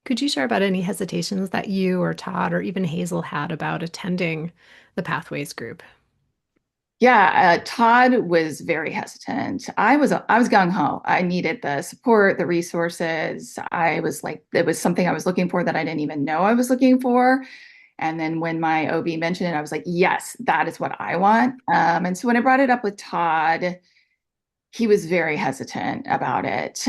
Could you share about any hesitations that you or Todd or even Hazel had about attending the Pathways group? Yeah, Todd was very hesitant. I was gung ho. I needed the support, the resources. I was like, it was something I was looking for that I didn't even know I was looking for. And then when my OB mentioned it, I was like, yes, that is what I want. And so when I brought it up with Todd, he was very hesitant about it.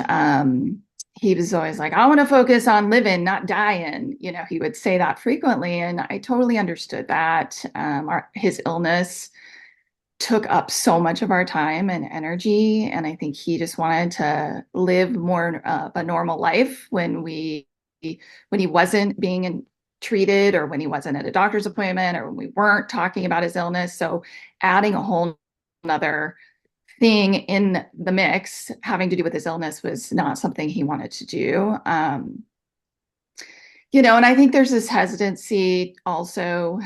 He was always like, I want to focus on living, not dying. He would say that frequently. And I totally understood that. His illness took up so much of our time and energy. And I think he just wanted to live more of a normal life when he wasn't treated or when he wasn't at a doctor's appointment or when we weren't talking about his illness. So adding a whole another thing in the mix having to do with his illness was not something he wanted to do. And I think there's this hesitancy also,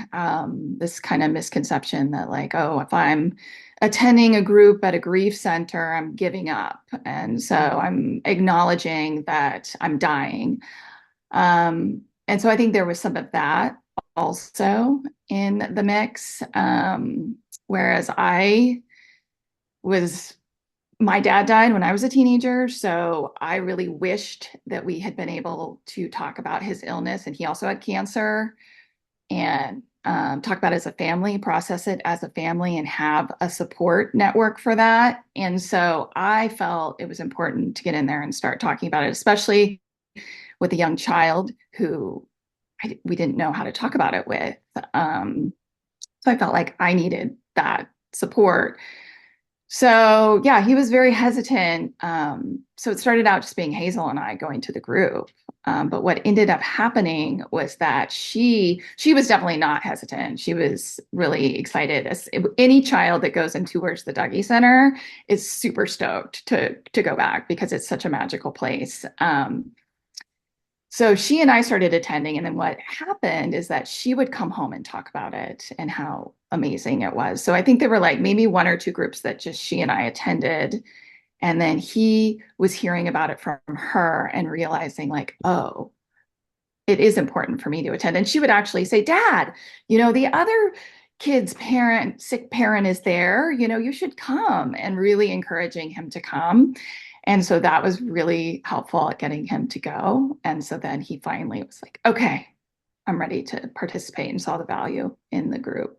this kind of misconception that, like, oh, if I'm attending a group at a grief center, I'm giving up. And so I'm acknowledging that I'm dying. And so I think there was some of that also in the mix. Whereas was my dad died when I was a teenager, so I really wished that we had been able to talk about his illness, and he also had cancer, and talk about it as a family, process it as a family, and have a support network for that. And so I felt it was important to get in there and start talking about it, especially with a young child who we didn't know how to talk about it with. So I felt like I needed that support. So yeah, he was very hesitant. So it started out just being Hazel and I going to the group. But what ended up happening was that she was definitely not hesitant. She was really excited. Any child that goes and tours the Dougie Center is super stoked to go back because it's such a magical place. So she and I started attending, and then what happened is that she would come home and talk about it and how amazing it was. So I think there were like maybe one or two groups that just she and I attended, and then he was hearing about it from her and realizing, like, oh, it is important for me to attend. And she would actually say, Dad, the other kid's sick parent is there, you should come, and really encouraging him to come. And so that was really helpful at getting him to go. And so then he finally was like, okay, I'm ready to participate and saw the value in the group.